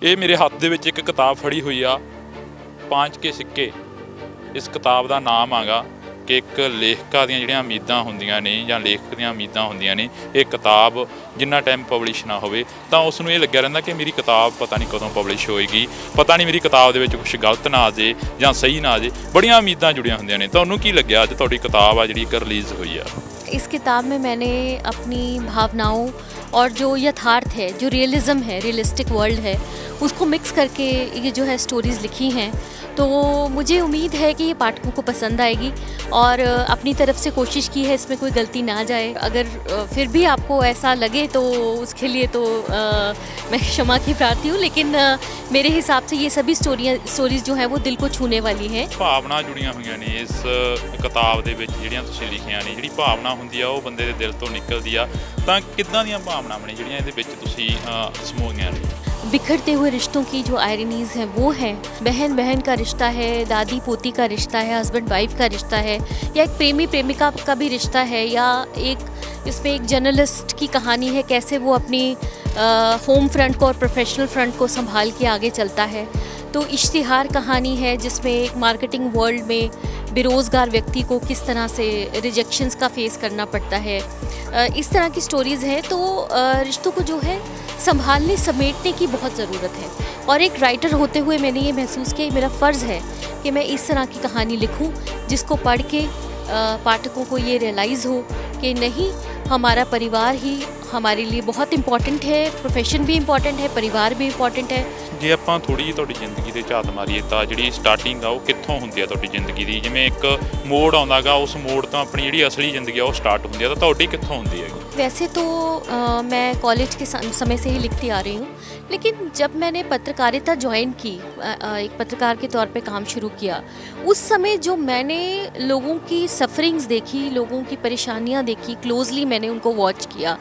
ਇਹ ਮੇਰੇ ਹੱਥ ਦੇ ਵਿੱਚ ਇੱਕ ਕਿਤਾਬ ਫੜੀ ਹੋਈ ਆ ਪਾਂਚ ਕੇ ਸਿੱਕੇ। ਇਸ ਕਿਤਾਬ ਦਾ ਨਾਮ ਆਗਾ ਕਿ ਇੱਕ ਲੇਖਕਾਂ ਦੀਆਂ ਜਿਹੜੀਆਂ ਉਮੀਦਾਂ ਹੁੰਦੀਆਂ ਨੇ ਜਾਂ ਲੇਖਕ ਦੀਆਂ ਉਮੀਦਾਂ ਹੁੰਦੀਆਂ ਨੇ, ਇਹ ਕਿਤਾਬ ਜਿੰਨਾ ਟਾਈਮ ਪਬਲਿਸ਼ ਨਾ ਹੋਵੇ ਤਾਂ ਉਸ ਨੂੰ ਇਹ ਲੱਗਿਆ ਰਹਿੰਦਾ ਕਿ ਮੇਰੀ ਕਿਤਾਬ ਪਤਾ ਨਹੀਂ ਕਦੋਂ ਪਬਲਿਸ਼ ਹੋਏਗੀ, ਪਤਾ ਨਹੀਂ ਮੇਰੀ ਕਿਤਾਬ ਦੇ ਵਿੱਚ ਕੁਝ ਗਲਤ ਨਾ ਆ ਜੇ ਜਾਂ ਸਹੀ ਨਾ ਆ ਜੇ। ਬੜੀਆਂ ਉਮੀਦਾਂ जुड़ियां ਹੁੰਦੀਆਂ ਨੇ। ਤੁਹਾਨੂੰ ਕੀ ਲੱਗਿਆ ਅੱਜ ਤੁਹਾਡੀ ਕਿਤਾਬ ਆ ਜਿਹੜੀ ਇੱਕ ਰਿਲੀਜ਼ ਹੋਈ ਆ? इस किताब में मैंने अपनी भावनाओं और जो यथार्थ है, जो रियलिज़म है, रियलिस्टिक वर्ल्ड है, उसको मिक्स करके ये जो है स्टोरीज़ लिखी हैं। तो मुझे उम्मीद है कि ये पाठकों को पसंद आएगी और अपनी तरफ से कोशिश की है इसमें कोई गलती ना जाए। अगर फिर भी आपको ऐसा लगे तो उसके लिए तो मैं क्षमा की प्रार्थी हूँ, लेकिन मेरे हिसाब से ये सभी स्टोरीज़ जो हैं वो दिल को छूने वाली हैं। ਭਾਵਨਾ ਜੁੜੀਆਂ ਹੋਈਆਂ ਨੇ ਇਸ ਕਿਤਾਬ ਦੇ ਵਿੱਚ ਜਿਹੜੀਆਂ ਤੁਸੀਂ ਲਿਖੀਆਂ ਨੇ। ਜਿਹੜੀ ਭਾਵਨਾ ਹੁੰਦੀ ਆ ਉਹ ਬੰਦੇ ਦੇ ਦਿਲ ਤੋਂ ਨਿਕਲਦੀ ਆ, ਤਾਂ ਕਿੱਦਾਂ ਦੀਆਂ ਭਾਵਨਾਵਾਂ ਨੇ ਜਿਹੜੀਆਂ ਇਹਦੇ ਵਿੱਚ ਤੁਸੀਂ ਸਮੋਈਆਂ ਨੇ? बिखरते हुए रिश्तों की जो आयरनीज़ हैं वो हैं, बहन बहन का रिश्ता है, दादी पोती का रिश्ता है, हस्बैंड वाइफ का रिश्ता है, या एक प्रेमी प्रेमिका का भी रिश्ता है, या इसमें एक जर्नलिस्ट की कहानी है, कैसे वो अपनी होम फ्रंट को और प्रोफेशनल फ्रंट को संभाल के आगे चलता है। तो इश्तिहार कहानी है जिसमें एक मार्केटिंग वर्ल्ड में बेरोज़गार व्यक्ति को किस तरह से रिजेक्शंस का फेस करना पड़ता है। इस तरह की स्टोरीज़ हैं। तो रिश्तों को जो है संभालने समेटने की बहुत ज़रूरत है, और एक राइटर होते हुए मैंने ये महसूस किया मेरा फ़र्ज़ है कि मैं इस तरह की कहानी लिखूं जिसको पढ़ के पाठकों को ये रियलाइज़ हो कि नहीं, हमारा परिवार ही हमारे लिए बहुत इंपॉर्टेंट है, प्रोफेशन भी इंपॉर्टेंट है, परिवार भी इंपॉर्टेंट है। ਜੇ ਆਪਾਂ ਥੋੜੀ ਜਿਹੀ ਤੁਹਾਡੀ ਜ਼ਿੰਦਗੀ ਦੇ ਝਾਤ ਮਾਰੀਏ ਤਾਂ ਜਿਹੜੀ ਸਟਾਰਟਿੰਗ ਆ ਉਹ ਕਿੱਥੋਂ ਹੁੰਦੀ ਆ ਤੁਹਾਡੀ ਜ਼ਿੰਦਗੀ ਦੀ? ਜਿਵੇਂ ਇੱਕ ਮੋੜ ਆਉਂਦਾਗਾ, ਉਸ ਮੋੜ ਤੋਂ ਆਪਣੀ ਜਿਹੜੀ ਅਸਲੀ ਜ਼ਿੰਦਗੀ ਆ ਉਹ ਸਟਾਰਟ ਹੁੰਦੀ ਆ, ਤਾਂ ਤੁਹਾਡੀ ਕਿੱਥੋਂ ਹੁੰਦੀ ਹੈਗੀ? वैसे तो मैं कॉलेज के समय से ही लिखती आ रही हूँ, लेकिन जब मैंने पत्रकारिता ज्वाइन की, एक पत्रकार के तौर पे काम शुरू किया, उस समय जो मैंने लोगों की सफरिंग्स देखी, लोगों की परेशानियाँ देखी, क्लोजली मैंने उनको वॉच किया,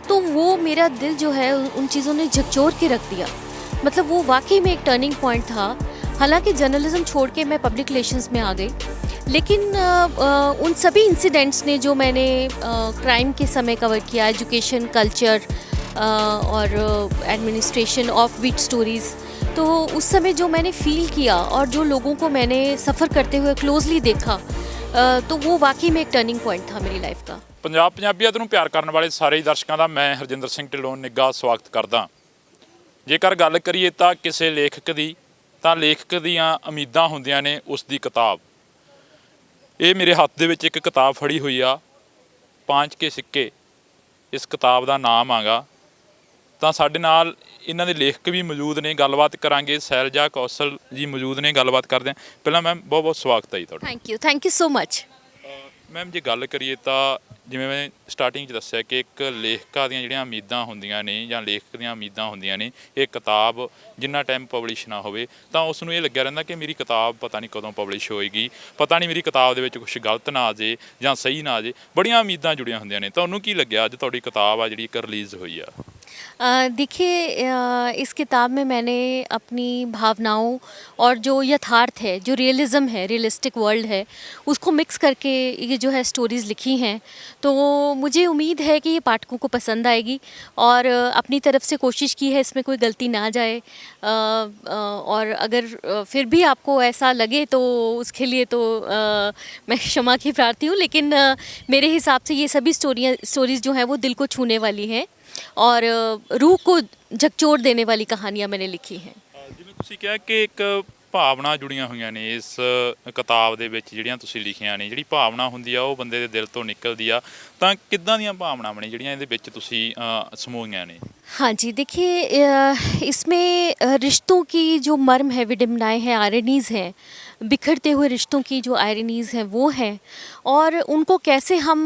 तो वो मेरा दिल जो है उन चीज़ों ने झकझोर के रख दिया। मतलब वो वाकई में एक टर्निंग पॉइंट था। हालांकि जर्नलिज्म छोड़ के मैं पब्लिक रिलेशंस में आ गई, लेकिन उन सभी इंसिडेंट्स ने जो मैंने क्राइम के समय कवर किया, एजुकेशन, कल्चर और एडमिनिस्ट्रेशन, ऑफ बीट स्टोरीज़, तो उस समय जो मैंने फ़ील किया और जो लोगों को मैंने सफ़र करते हुए क्लोजली देखा, तो वो वाकई में एक टर्निंग पॉइंट था मेरी लाइफ का। ਪੰਜਾਬ ਪੰਜਾਬੀਅਤ ਨੂੰ ਪਿਆਰ ਕਰਨ ਵਾਲੇ ਸਾਰੇ ਹੀ ਦਰਸ਼ਕਾਂ ਦਾ ਮੈਂ ਹਰਜਿੰਦਰ ਸਿੰਘ ਢਿੱਲੋਂ ਨਿੱਘਾ ਸਵਾਗਤ ਕਰਦਾ। ਜੇਕਰ ਗੱਲ ਕਰੀਏ ਤਾਂ ਕਿਸੇ ਲੇਖਕ ਦੀ, ਤਾਂ ਲੇਖਕ ਦੀਆਂ ਉਮੀਦਾਂ ਹੁੰਦੀਆਂ ਨੇ ਉਸ ਦੀ ਕਿਤਾਬ। ਇਹ ਮੇਰੇ ਹੱਥ ਦੇ ਵਿੱਚ ਇੱਕ ਕਿਤਾਬ ਫੜੀ ਹੋਈ ਆ ਪਾਂਚ ਕੇ ਸਿੱਕੇ। ਇਸ ਕਿਤਾਬ ਦਾ ਨਾਮ ਆਗਾ। ਤਾਂ ਸਾਡੇ ਨਾਲ ਇਹਨਾਂ ਦੇ ਲੇਖਕ ਵੀ ਮੌਜੂਦ ਨੇ, ਗੱਲਬਾਤ ਕਰਾਂਗੇ। ਸ਼ੈਲਜਾ ਕੌਸ਼ਲ ਜੀ ਮੌਜੂਦ ਨੇ, ਗੱਲਬਾਤ ਕਰਦੇ ਹਾਂ। ਪਹਿਲਾਂ ਮੈਮ ਬਹੁਤ ਬਹੁਤ ਸਵਾਗਤ ਹੈ ਜੀ ਤੁਹਾਡਾ। Thank you so much. Ma'am ਜੇ ਗੱਲ ਕਰੀਏ ਤਾਂ ਜਿਵੇਂ ਮੈਂ ਸਟਾਰਟਿੰਗ 'ਚ ਦੱਸਿਆ ਕਿ ਇੱਕ ਲੇਖਕਾਂ ਦੀਆਂ ਜਿਹੜੀਆਂ ਉਮੀਦਾਂ ਹੁੰਦੀਆਂ ਨੇ ਜਾਂ ਲੇਖਕ ਦੀਆਂ ਉਮੀਦਾਂ ਹੁੰਦੀਆਂ ਨੇ, ਇਹ ਕਿਤਾਬ ਜਿੰਨਾ ਟਾਈਮ ਪਬਲਿਸ਼ ਨਾ ਹੋਵੇ ਤਾਂ ਉਸ ਨੂੰ ਇਹ ਲੱਗਿਆ ਰਹਿੰਦਾ ਕਿ ਮੇਰੀ ਕਿਤਾਬ ਪਤਾ ਨਹੀਂ ਕਦੋਂ ਪਬਲਿਸ਼ ਹੋਏਗੀ, ਪਤਾ ਨਹੀਂ ਮੇਰੀ ਕਿਤਾਬ ਦੇ ਵਿੱਚ ਕੁਝ ਗਲਤ ਨਾ ਆ ਜੇ ਜਾਂ ਸਹੀ ਨਾ ਆ ਜੇ। ਬੜੀਆਂ ਉਮੀਦਾਂ ਜੁੜੀਆਂ ਹੁੰਦੀਆਂ ਨੇ। ਤੁਹਾਨੂੰ ਕੀ ਲੱਗਿਆ ਅੱਜ ਤੁਹਾਡੀ ਕਿਤਾਬ ਆ ਜਿਹੜੀ ਇੱਕ ਰਿਲੀਜ਼ ਹੋਈ ਆ? देखिए, इस किताब में मैंने अपनी भावनाओं और जो यथार्थ है, जो रियलिज़म है, रियलिस्टिक वर्ल्ड है, उसको मिक्स करके ये जो है स्टोरीज़ लिखी हैं। तो मुझे उम्मीद है कि ये पाठकों को पसंद आएगी और अपनी तरफ से कोशिश की है इसमें कोई गलती ना जाए। और अगर फिर भी आपको ऐसा लगे तो उसके लिए तो मैं क्षमा की प्रार्थी हूँ, लेकिन मेरे हिसाब से ये सभी स्टोरीज़ जो हैं वो दिल को छूने वाली हैं और रूह को झकझोर देने वाली कहानियाँ मैंने लिखी हैं। ਜਿਵੇਂ ਤੁਸੀਂ ਕਿਹਾ ਕਿ ਇੱਕ ਭਾਵਨਾ ਜੁੜੀਆਂ ਹੋਈਆਂ ਨੇ ਇਸ ਕਿਤਾਬ ਦੇ ਵਿੱਚ ਜਿਹੜੀਆਂ ਤੁਸੀਂ ਲਿਖੀਆਂ ਨੇ। ਜਿਹੜੀ ਭਾਵਨਾ ਹੁੰਦੀ ਆ ਉਹ ਬੰਦੇ ਦੇ ਦਿਲ ਤੋਂ ਨਿਕਲਦੀ ਆ, ਤਾਂ ਕਿੱਦਾਂ ਦੀਆਂ ਭਾਵਨਾਵਾਂ ਨੇ ਜਿਹੜੀਆਂ ਇਹਦੇ ਵਿੱਚ ਤੁਸੀਂ ਸਮੋਈਆਂ ਨੇ? हाँ जी, देखिए, इसमें रिश्तों की जो मर्म है, विडंबनाएं हैं, आयरनीज़ हैं, बिखरते हुए रिश्तों की जो आयरनीज़ हैं वो हैं, और उनको कैसे हम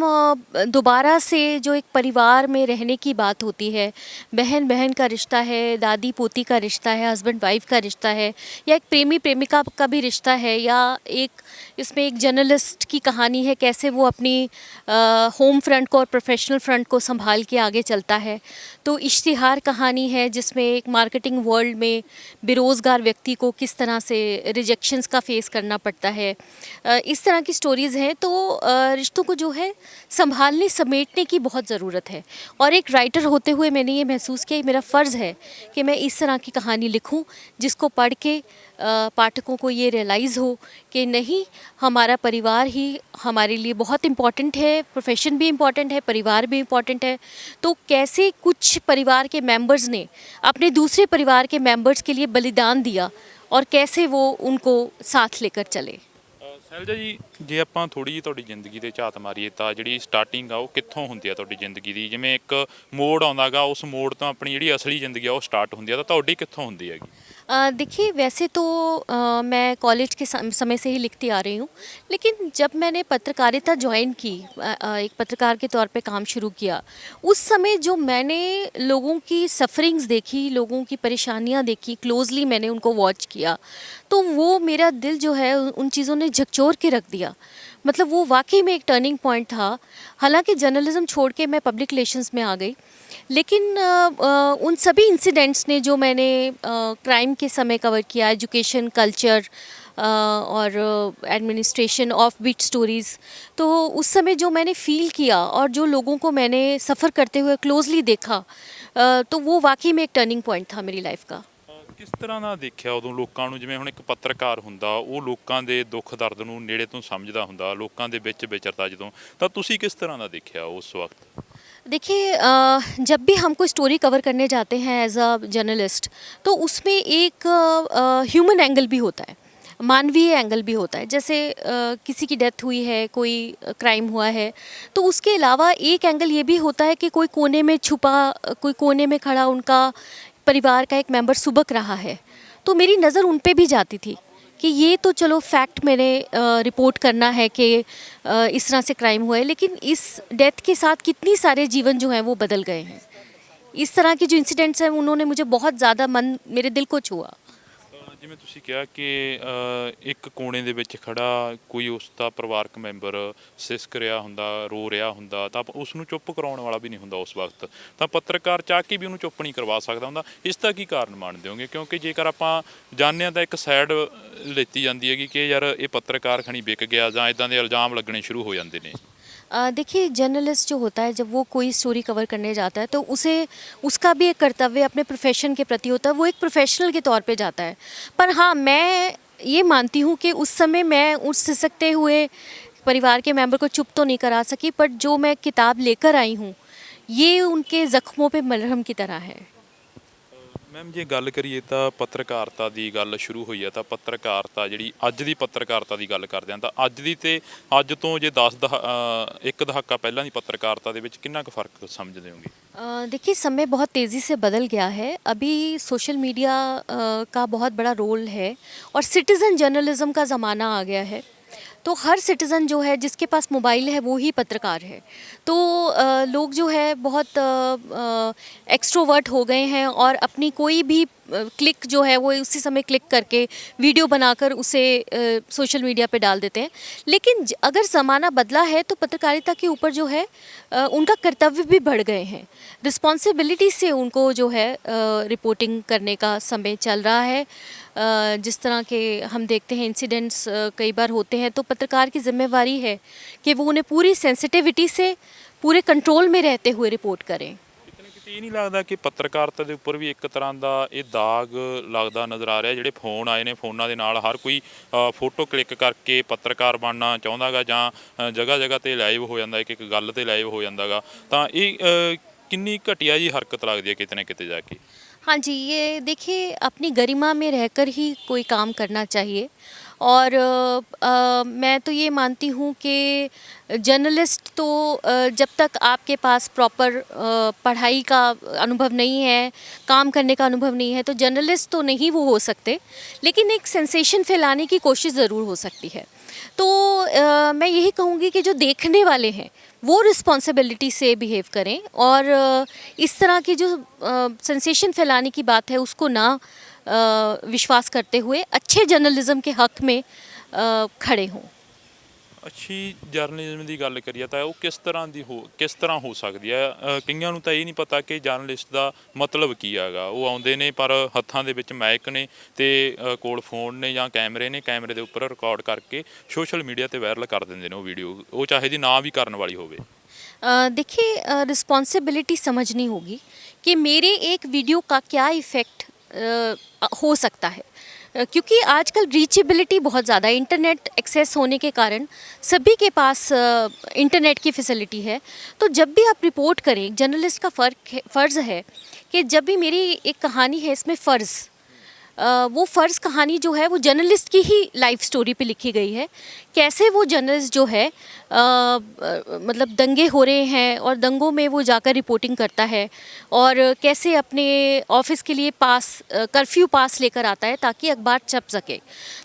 दोबारा से जो एक परिवार में रहने की बात होती है, बहन बहन का रिश्ता है, दादी पोती का रिश्ता है, हस्बैंड वाइफ का रिश्ता है, या एक प्रेमी प्रेमिका का भी रिश्ता है, या इसमें एक जर्नलिस्ट की कहानी है, कैसे वो अपनी होम फ्रंट को और प्रोफेशनल फ्रंट को संभाल के आगे चलता है। तो इश्तिहार कहानी है जिसमें एक मार्केटिंग वर्ल्ड में बेरोज़गार व्यक्ति को किस तरह से रिजेक्शंस का फेस फेस करना पड़ता है। इस तरह की स्टोरीज़ हैं। तो रिश्तों को जो है संभालने समेटने की बहुत ज़रूरत है, और एक राइटर होते हुए मैंने ये महसूस किया कि मेरा फ़र्ज़ है कि मैं इस तरह की कहानी लिखूं जिसको पढ़ के पाठकों को ये रियलाइज़ हो कि नहीं, हमारा परिवार ही हमारे लिए बहुत इम्पॉर्टेंट है, प्रोफेशन भी इम्पॉर्टेंट है, परिवार भी इम्पॉर्टेंट है। तो कैसे कुछ परिवार के मेंबर्स ने अपने दूसरे परिवार के मेंबर्स के लिए बलिदान दिया और कैसे वो उनको साथ लेकर चले। ਸ਼ੈਲਜਾ ਜੀ, ਜੇ ਆਪਾਂ ਥੋੜੀ ਜਿਹੀ ਤੁਹਾਡੀ ਜ਼ਿੰਦਗੀ ਤੇ ਝਾਤ ਮਾਰੀਏ ਤਾਂ ਜਿਹੜੀ ਸਟਾਰਟਿੰਗ ਆ ਉਹ ਕਿੱਥੋਂ ਹੁੰਦੀ ਆ ਤੁਹਾਡੀ ਜ਼ਿੰਦਗੀ ਦੀ? ਜਿਵੇਂ ਇੱਕ ਮੋੜ ਆਉਂਦਾਗਾ, ਉਸ ਮੋੜ ਤੋਂ ਆਪਣੀ ਜਿਹੜੀ ਅਸਲੀ ਜ਼ਿੰਦਗੀ ਆ ਉਹ ਸਟਾਰਟ ਹੁੰਦੀ ਆ, ਤਾਂ ਤੁਹਾਡੀ ਕਿੱਥੋਂ ਹੁੰਦੀ ਹੈਗੀ? देखिए, वैसे तो मैं कॉलेज के समय से ही लिखती आ रही हूँ, लेकिन जब मैंने पत्रकारिता ज्वाइन की, एक पत्रकार के तौर पे काम शुरू किया, उस समय जो मैंने लोगों की सफरिंग्स देखी, लोगों की परेशानियाँ देखी, क्लोजली मैंने उनको वॉच किया, तो वो मेरा दिल जो है उन चीज़ों ने झकझोर के रख दिया। मतलब वो वाकई में एक टर्निंग पॉइंट था। हालांकि जर्नलिज्म छोड़ के मैं पब्लिक रिलेशंस में आ गई, लेकिन उन सभी इंसिडेंट्स ने जो मैंने क्राइम के समय कवर किया, एजुकेशन, कल्चर और एडमिनिस्ट्रेशन, ऑफ बीट स्टोरीज़, तो उस समय जो मैंने फ़ील किया और जो लोगों को मैंने सफ़र करते हुए क्लोजली देखा, तो वो वाकई में एक टर्निंग पॉइंट था मेरी लाइफ का। ਕਿਸ ਤਰ੍ਹਾਂ ਦਾ ਦੇਖਿਆ ਉਦੋਂ ਲੋਕਾਂ ਨੂੰ? ਜਿਵੇਂ ਹੁਣ ਇੱਕ ਪੱਤਰਕਾਰ ਹੁੰਦਾ, ਉਹ ਲੋਕਾਂ ਦੇ ਦੁੱਖ ਦਰਦ ਨੂੰ ਨੇੜੇ ਤੋਂ ਸਮਝਦਾ ਹੁੰਦਾ, ਲੋਕਾਂ ਦੇ ਵਿੱਚ ਵਿਚਰਦਾ ਜਦੋਂ, ਤਾਂ ਤੁਸੀਂ ਕਿਸ ਤਰ੍ਹਾਂ ਦਾ ਦੇਖਿਆ ਉਸ वक्त? देखिए, जब भी हम कोई स्टोरी कवर करने जाते हैं एज अ जर्नलिस्ट, तो उसमें एक ह्यूमन एंगल भी होता है, मानवीय एंगल भी होता है। जैसे किसी की डेथ हुई है, कोई क्राइम हुआ है, तो उसके अलावा एक एंगल ये भी होता है कि कोई कोने में छुपा, कोई कोने में खड़ा उनका परिवार का एक मेंबर सुबक रहा है, तो मेरी नज़र उन पे भी जाती थी कि ये तो चलो फैक्ट मैंने रिपोर्ट करना है कि इस तरह से क्राइम हुआ है, लेकिन इस डेथ के साथ कितनी सारे जीवन जो हैं वो बदल गए हैं। इस तरह के जो इंसिडेंट्स हैं उन्होंने मुझे बहुत ज़्यादा मेरे दिल को छुआ। ਜਿਵੇਂ ਤੁਸੀਂ ਕਿਹਾ ਕਿ ਇੱਕ ਕੋਨੇ ਦੇ ਵਿੱਚ ਖੜਾ ਕੋਈ ਉਸ ਦਾ ਪਰਿਵਾਰਕ ਮੈਂਬਰ ਸਿਸਕ ਰਿਹਾ ਹੁੰਦਾ, ਰੋ ਰਿਹਾ ਹੁੰਦਾ, ਤਾਂ ਉਸ ਨੂੰ ਚੁੱਪ ਕਰਾਉਣ ਵਾਲਾ ਵੀ ਨਹੀਂ ਹੁੰਦਾ ਉਸ ਵਕਤ, ਤਾਂ ਪੱਤਰਕਾਰ ਚਾਹ ਕੇ ਵੀ ਉਹਨੂੰ ਚੁੱਪ ਨਹੀਂ ਕਰਵਾ ਸਕਦਾ ਹੁੰਦਾ। ਇਸ ਦਾ ਕੀ ਕਾਰਨ ਮੰਨਦੇ ਹੋਗੇ? ਕਿਉਂਕਿ ਜੇਕਰ ਆਪਾਂ ਜਾਣਦੇ ਹਾਂ ਤਾਂ ਇੱਕ ਸਾਈਡ ਲੈਤੀ ਜਾਂਦੀ ਹੈਗੀ ਕਿ ਯਾਰ ਇਹ ਪੱਤਰਕਾਰ ਖਣੀ ਵਿਕ ਗਿਆ ਜਾਂ ਇਦਾਂ ਦੇ ਇਲਜ਼ਾਮ ਲੱਗਣੇ ਸ਼ੁਰੂ ਹੋ ਜਾਂਦੇ ਨੇ। देखिए, जर्नलिस्ट जो होता है जब वो कोई स्टोरी कवर करने जाता है तो उसे उसका भी एक कर्तव्य अपने प्रोफेशन के प्रति होता है, वो एक प्रोफेशनल के तौर पे जाता है। पर हाँ, मैं ये मानती हूँ कि उस समय मैं उस सिसकते हुए परिवार के मेंबर को चुप तो नहीं करा सकी, पर जो मैं किताब लेकर आई हूँ ये उनके ज़ख्मों पे मलहम की तरह है। ਮੈਮ, ਜੇ ਗੱਲ ਕਰੀਏ ਤਾਂ ਪੱਤਰਕਾਰਤਾ ਦੀ ਗੱਲ ਸ਼ੁਰੂ ਹੋਈ ਹੈ, ਤਾਂ ਪੱਤਰਕਾਰਤਾ ਜਿਹੜੀ ਅੱਜ ਦੀ ਪੱਤਰਕਾਰਤਾ ਦੀ ਗੱਲ ਕਰਦੇ ਹਾਂ, ਤਾਂ ਅੱਜ ਦੀ ਤੇ ਅੱਜ ਤੋਂ ਜੇ 1 ਦਹਾਕਾ ਪਹਿਲਾਂ ਦੀ ਪੱਤਰਕਾਰਤਾ ਦੇ ਵਿੱਚ ਕਿੰਨਾ ਕੁ ਫਰਕ ਸਮਝਦੇ ਹੋਗੇ? देखिए, समय बहुत तेज़ी से बदल गया है। अभी सोशल मीडिया का बहुत बड़ा रोल है और सिटीज़न जर्नलिज़म का ज़माना आ गया है। तो हर सिटीज़न जो है जिसके पास मोबाइल है वो ही पत्रकार है। तो लोग जो है बहुत एक्सट्रोवर्ट हो गए हैं और अपनी कोई भी क्लिक जो है वो उसी समय क्लिक करके वीडियो बनाकर उसे सोशल मीडिया पे डाल देते हैं। लेकिन अगर ज़माना बदला है तो पत्रकारिता के ऊपर जो है उनका कर्तव्य भी बढ़ गए हैं। रिस्पॉन्सिबिलिटी से उनको जो है रिपोर्टिंग करने का समय चल रहा है। जिस तरह के हम देखते हैं इंसिडेंट्स कई बार होते हैं, तो पत्रकार की जिम्मेवारी है कि वो उन्हें पूरी सेंसिटिविटी से, पूरे कंट्रोल में रहते हुए रिपोर्ट करें। ਇਹ ਨਹੀਂ ਲੱਗਦਾ ਕਿ ਪੱਤਰਕਾਰਤਾ ਦੇ ਉੱਪਰ ਵੀ ਇੱਕ ਤਰ੍ਹਾਂ ਦਾ ਇਹ ਦਾਗ ਲੱਗਦਾ ਨਜ਼ਰ ਆ ਰਿਹਾ? ਜਿਹੜੇ ਫੋਨ ਆਏ ਨੇ, ਫੋਨਾਂ ਦੇ ਨਾਲ ਹਰ ਕੋਈ ਫੋਟੋ ਕਲਿੱਕ ਕਰਕੇ ਪੱਤਰਕਾਰ ਬਣਨਾ ਚਾਹੁੰਦਾਗਾ ਜਾਂ ਜਗ੍ਹਾ ਜਗ੍ਹਾ ਤੇ ਲਾਈਵ ਹੋ ਜਾਂਦਾ, ਇੱਕ ਗੱਲ ਤੇ ਲਾਈਵ ਹੋ ਜਾਂਦਾਗਾ, ਤਾਂ ਇਹ ਕਿੰਨੀ घटिया जी हरकत लगती है कितने ना कितने जाके? हाँ जी, ये देखिए, अपनी गरिमा में रहकर ही कोई काम करना चाहिए। और मैं तो ये मानती हूँ कि जर्नलिस्ट तो जब तक आपके पास प्रॉपर पढ़ाई का अनुभव नहीं है, काम करने का अनुभव नहीं है, तो जर्नलिस्ट तो नहीं वो हो सकते, लेकिन एक सेंसेशन फैलाने की कोशिश ज़रूर हो सकती है। तो मैं यही कहूँगी कि जो देखने वाले हैं वो रिस्पॉन्सिबिलिटी से बिहेव करें और इस तरह की जो सेंसेशन फैलाने की बात है उसको ना विश्वास करते हुए अच्छे जर्नलिज्म के हक में खड़े हों। ਅੱਛੀ ਜਰਨਲਿਜ਼ਮ ਦੀ ਗੱਲ ਕਰੀਏ ਤਾਂ ਉਹ ਕਿਸ ਤਰ੍ਹਾਂ ਹੋ ਸਕਦੀ ਹੈ। ਕਈਆਂ ਨੂੰ ਤਾਂ ਇਹ ਨਹੀਂ ਪਤਾ ਕਿ ਜਰਨਲਿਸਟ ਦਾ ਮਤਲਬ ਕੀ ਹੈਗਾ। ਉਹ ਆਉਂਦੇ ਨੇ ਪਰ ਹੱਥਾਂ ਦੇ ਵਿੱਚ ਮਾਈਕ ਨੇ ਤੇ ਕੋਲ ਫੋਨ ਨੇ ਜਾਂ ਕੈਮਰੇ ਨੇ, ਕੈਮਰੇ ਦੇ ਉੱਪਰ ਰਿਕਾਰਡ ਕਰਕੇ ਸੋਸ਼ਲ ਮੀਡੀਆ ਤੇ ਵਾਇਰਲ ਕਰ ਦਿੰਦੇ ਨੇ ਉਹ ਵੀਡੀਓ, ਉਹ चाहे जी ना भी करने वाली होवे। देखिए रिस्पॉन्सिबिलिटी समझनी होगी कि मेरे एक वीडियो का क्या इफ़ेक्ट हो सकता है। क्योंकि आजकल रीचेबिलिटी बहुत ज़्यादा है, इंटरनेट एक्सेस होने के कारण सभी के पास इंटरनेट की फैसिलिटी है। तो जब भी आप रिपोर्ट करें, जर्नलिस्ट का फ़र्ज़ है कि जब भी मेरी एक कहानी है इसमें फ़र्ज़ वो फ़र्ज़ कहानी जो है वो जर्नलिस्ट की ही लाइफ स्टोरी पे लिखी गई है। कैसे वो जर्नलिस्ट जो है मतलब दंगे हो रहे हैं और दंगों में वो जाकर रिपोर्टिंग करता है और कैसे अपने ऑफिस के लिए कर्फ्यू पास लेकर आता है ताकि अखबार छप सके।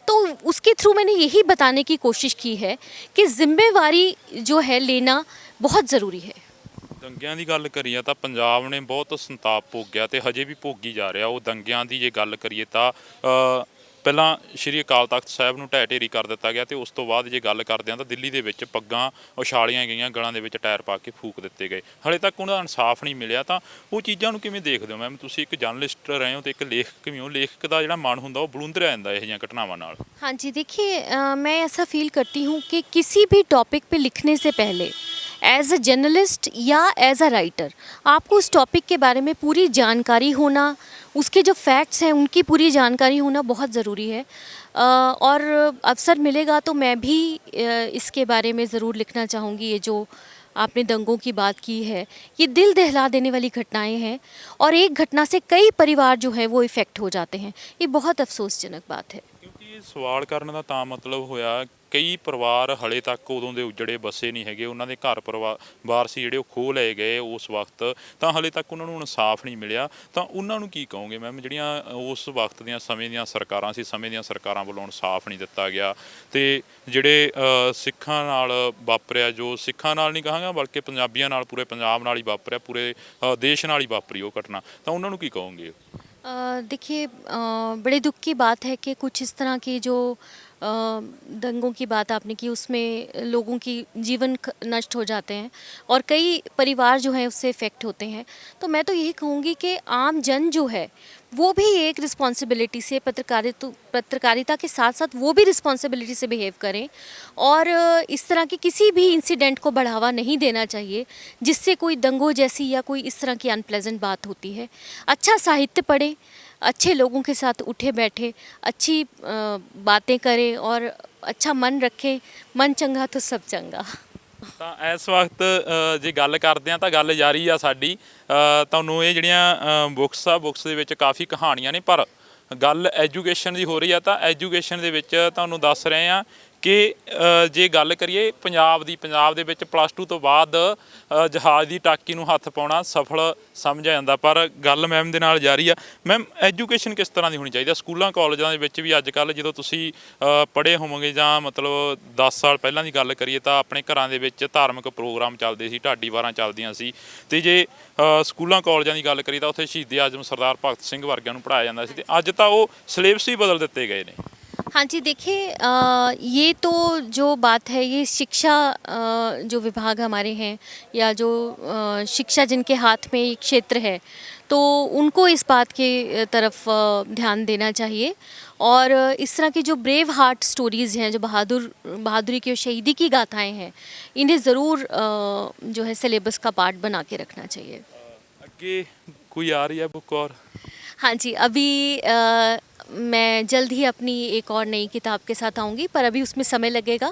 तो उसके थ्रू मैंने यही बताने की कोशिश की है कि जिम्मेवारी जो है लेना बहुत ज़रूरी है। ਦੰਗਿਆਂ ਦੀ ਗੱਲ ਕਰੀਏ ਤਾਂ ਪੰਜਾਬ ਨੇ ਬਹੁਤ ਸੰਤਾਪ ਭੋਗਿਆ ਤੇ ਹਜੇ ਵੀ ਭੋਗੀ ਜਾ ਰਿਹਾ। ਉਹ ਦੰਗਿਆਂ ਦੀ ਜੇ ਗੱਲ ਕਰੀਏ ਤਾਂ ਪਹਿਲਾਂ ਸ਼੍ਰੀ ਅਕਾਲ ਤਖਤ ਸਾਹਿਬ ਨੂੰ ਢਹਿ ਢੇਰੀ ਕਰ ਦਿੱਤਾ ਗਿਆ ਤੇ ਉਸ ਤੋਂ ਬਾਅਦ ਜੇ ਗੱਲ ਕਰਦੇ ਹਾਂ ਤਾਂ ਦਿੱਲੀ ਦੇ ਵਿੱਚ ਪੱਗਾਂ ਉਛਾਲੀਆਂ ਗਈਆਂ, ਗਲਾਂ ਦੇ ਵਿੱਚ ਟਾਇਰ ਪਾ ਕੇ ਫੂਕ ਦਿੱਤੇ ਗਏ। ਹਾਲੇ ਤੱਕ ਉਹਨਾਂ ਦਾ ਇਨਸਾਫ ਨਹੀਂ ਮਿਲਿਆ। ਤਾਂ ਉਹ ਚੀਜ਼ਾਂ ਨੂੰ ਕਿਵੇਂ ਦੇਖਦੇ ਹੋ ਮੈਮ? ਤੁਸੀਂ ਇੱਕ ਜਰਨਲਿਸਟ ਰਹੇ ਹੋ ਤੇ ਇੱਕ ਲੇਖਕ ਵੀ ਹੋ। ਲੇਖਕ ਦਾ ਜਿਹੜਾ ਮਨ ਹੁੰਦਾ ਉਹ ਬਲੂੰਦਰਿਆ ਜਾਂਦਾ ਇਹੋ ਜਿਹੀਆਂ ਘਟਨਾਵਾਂ ਨਾਲ। हाँ जी, देखिए मैं ऐसा फील करती हूँ कि किसी भी टॉपिक पे लिखने से पहले एज अ जर्नलिस्ट या एज अ राइटर आपको उस टॉपिक के बारे में पूरी जानकारी होना, उसके जो फैक्ट्स हैं उनकी पूरी जानकारी होना बहुत ज़रूरी है। और अवसर मिलेगा तो मैं भी इसके बारे में ज़रूर लिखना चाहूँगी। ये जो आपने दंगों की बात की है, ये दिल दहला देने वाली घटनाएं हैं और एक घटना से कई परिवार जो है वो इफ़ेक्ट हो जाते हैं। ये बहुत अफसोसजनक बात है। ਕਿਉਂਕਿ ਇਹ ਸਵਾਲ ਕਰਨ ਦਾ ਤਾਂ ਮਤਲਬ ਹੋਇਆ ਕਈ ਪਰਿਵਾਰ ਹਲੇ ਤੱਕ ਉਦੋਂ ਦੇ ਉਜੜੇ ਬਸੇ ਨਹੀਂ ਹੈਗੇ। ਉਹਨਾਂ ਦੇ ਘਰ ਪਰਿਵਾਰ ਸੀ ਜਿਹੜੇ ਉਹ ਖੋਹ ਲਏ ਗਏ ਉਸ ਵਕਤ, ਤਾਂ ਹਲੇ ਤੱਕ ਉਹਨਾਂ ਨੂੰ ਇਨਸਾਫ ਨਹੀਂ ਮਿਲਿਆ। ਤਾਂ ਉਹਨਾਂ ਨੂੰ ਕੀ ਕਹੋਗੇ ਮੈਮ ਜਿਹੜੀਆਂ ਉਸ ਵਕਤ ਦੀਆਂ ਸਮੇਂ ਦੀਆਂ ਸਰਕਾਰਾਂ ਸੀ, ਸਮੇਂ ਦੀਆਂ ਸਰਕਾਰਾਂ ਵੱਲੋਂ ਇਨਸਾਫ ਨਹੀਂ ਦਿੱਤਾ ਗਿਆ ਤੇ ਜਿਹੜੇ ਸਿੱਖਾਂ ਨਾਲ ਵਾਪਰਿਆ, ਜੋ ਸਿੱਖਾਂ ਨਾਲ ਨਹੀਂ ਕਹਾਂਗਾ ਬਲਕਿ ਪੰਜਾਬੀਆਂ ਨਾਲ, ਪੂਰੇ ਪੰਜਾਬ ਨਾਲ ਹੀ ਵਾਪਰਿਆ, ਪੂਰੇ ਦੇਸ਼ ਨਾਲ ਹੀ ਵਾਪਰੀ ਉਹ ਘਟਨਾ, ਤਾਂ ਉਹਨਾਂ ਨੂੰ ਕੀ ਕਹੋਗੇ? देखिए बड़े दुख की बात है कि कुछ इस तरह की जो दंगों की बात आपने की उसमें लोगों की जीवन नष्ट हो जाते हैं और कई परिवार जो हैं उससे इफ़ेक्ट होते हैं। तो मैं तो यही कहूँगी कि आम जन जो है वो भी एक रिस्पॉन्सिबिलिटी से पत्रकारिता के साथ साथ वो भी रिस्पॉन्सिबिलिटी से बिहेव करें और इस तरह के किसी भी इंसिडेंट को बढ़ावा नहीं देना चाहिए जिससे कोई दंगों जैसी या कोई इस तरह की अनप्लेजेंट बात होती है। अच्छा साहित्य पढ़ें, अच्छे लोगों के साथ उठे बैठे, अच्छी बातें करें और अच्छा मन रखें। मन चंगा तो सब चंगा। ਤਾਂ ਇਸ ਵਕਤ ਜੇ ਗੱਲ ਕਰਦੇ ਹਾਂ ਤਾਂ ਗੱਲ ਜਾਰੀ ਆ ਸਾਡੀ। ਤੁਹਾਨੂੰ ਇਹ ਜਿਹੜੀਆਂ ਬੁੱਕਸ ਦੇ ਵਿੱਚ ਕਾਫੀ ਕਹਾਣੀਆਂ ਨੇ, ਪਰ ਗੱਲ ਐਜੂਕੇਸ਼ਨ ਦੀ ਹੋ ਰਹੀ ਆ ਤਾਂ ਐਜੂਕੇਸ਼ਨ ਦੇ ਵਿੱਚ ਤੁਹਾਨੂੰ ਦੱਸ ਰਹੇ ਆ ਕਿ ਜੇ ਗੱਲ ਕਰੀਏ ਪੰਜਾਬ ਦੇ ਵਿੱਚ +2 ਤੋਂ ਬਾਅਦ ਜਹਾਜ਼ ਦੀ ਟਾਕੀ ਨੂੰ ਹੱਥ ਪਾਉਣਾ ਸਫਲ ਸਮਝਿਆ ਜਾਂਦਾ। ਪਰ ਗੱਲ ਮੈਮ ਦੇ ਨਾਲ ਜਾਰੀ ਆ। ਮੈਮ ਐਜੂਕੇਸ਼ਨ ਕਿਸ ਤਰ੍ਹਾਂ ਦੀ ਹੋਣੀ ਚਾਹੀਦੀ ਹੈ ਸਕੂਲਾਂ ਕਾਲਜਾਂ ਦੇ ਵਿੱਚ ਵੀ? ਅੱਜ ਕੱਲ੍ਹ ਜਦੋਂ ਤੁਸੀਂ ਪੜ੍ਹੇ ਹੋਵੋਗੇ ਜਾਂ ਮਤਲਬ 10 ਸਾਲ ਪਹਿਲਾਂ ਦੀ ਗੱਲ ਕਰੀਏ ਤਾਂ ਆਪਣੇ ਘਰਾਂ ਦੇ ਵਿੱਚ ਧਾਰਮਿਕ ਪ੍ਰੋਗਰਾਮ ਚੱਲਦੇ ਸੀ, ਢਾਡੀ ਵਾਰਾਂ ਚੱਲਦੀਆਂ ਸੀ। ਅਤੇ ਜੇ ਸਕੂਲਾਂ ਕਾਲਜਾਂ ਦੀ ਗੱਲ ਕਰੀਏ ਤਾਂ ਉੱਥੇ ਸ਼ਹੀਦ ਆਜ਼ਮ ਸਰਦਾਰ ਭਗਤ ਸਿੰਘ ਵਰਗਿਆਂ ਨੂੰ ਪੜ੍ਹਾਇਆ ਜਾਂਦਾ ਸੀ, ਅਤੇ ਅੱਜ ਤਾਂ ਉਹ ਸਿਲੇਬਸ ਹੀ ਬਦਲ ਦਿੱਤੇ ਗਏ ਨੇ। हाँ जी, देखिए ये तो जो बात है ये शिक्षा जो विभाग हमारे हैं या जो शिक्षा जिनके हाथ में ये क्षेत्र है तो उनको इस बात के तरफ ध्यान देना चाहिए और इस तरह की जो ब्रेव हार्ट स्टोरीज़ हैं, जो बहादुरी की और शहीदी की गाथाएं हैं, इन्हें ज़रूर जो है सिलेबस का पार्ट बना के रखना चाहिए। ਅੱਗੇ कोई आ रही है बुक? और हाँ जी, अभी मैं जल्द ही अपनी एक और नई किताब के साथ आऊँगी, पर अभी उसमें समय लगेगा,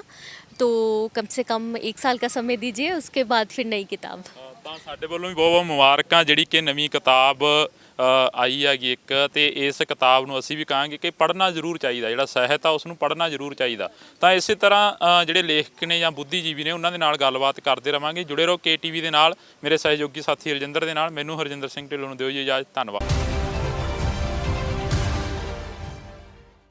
तो कम से कम 1 साल का समय दीजिए, उसके बाद फिर नई किताब। ਤਾਂ ਸਾਡੇ ਵੱਲੋਂ ਵੀ ਬਹੁਤ ਮੁਬਾਰਕਾਂ ਜਿਹੜੀ ਕਿ ਨਵੀਂ ਕਿਤਾਬ ਆਈ ਹੈਗੀ ਇੱਕ। ਅਤੇ ਇਸ ਕਿਤਾਬ ਨੂੰ ਅਸੀਂ ਵੀ ਕਹਾਂਗੇ ਕਿ ਪੜ੍ਹਨਾ ਜ਼ਰੂਰ ਚਾਹੀਦਾ, ਜਿਹੜਾ ਸਾਹਿਤ ਆ ਉਸ ਨੂੰ ਪੜ੍ਹਨਾ ਜ਼ਰੂਰ ਚਾਹੀਦਾ। ਤਾਂ ਇਸੇ ਤਰ੍ਹਾਂ ਜਿਹੜੇ ਲੇਖਕ ਨੇ ਜਾਂ ਬੁੱਧੀਜੀਵੀ ਨੇ ਉਹਨਾਂ ਦੇ ਨਾਲ ਗੱਲਬਾਤ ਕਰਦੇ ਰਵਾਂਗੇ। ਜੁੜੇ ਰਹੋ KTV ਦੇ ਨਾਲ, ਮੇਰੇ ਸਹਿਯੋਗੀ ਸਾਥੀ ਹਰਜਿੰਦਰ ਦੇ ਨਾਲ। ਮੈਨੂੰ ਹਰਜਿੰਦਰ ਸਿੰਘ ਢਿੱਲੋਂ ਨੂੰ ਦਿਓ ਜੀ ਇਜਾਜ਼ਤ। ਧੰਨਵਾਦ।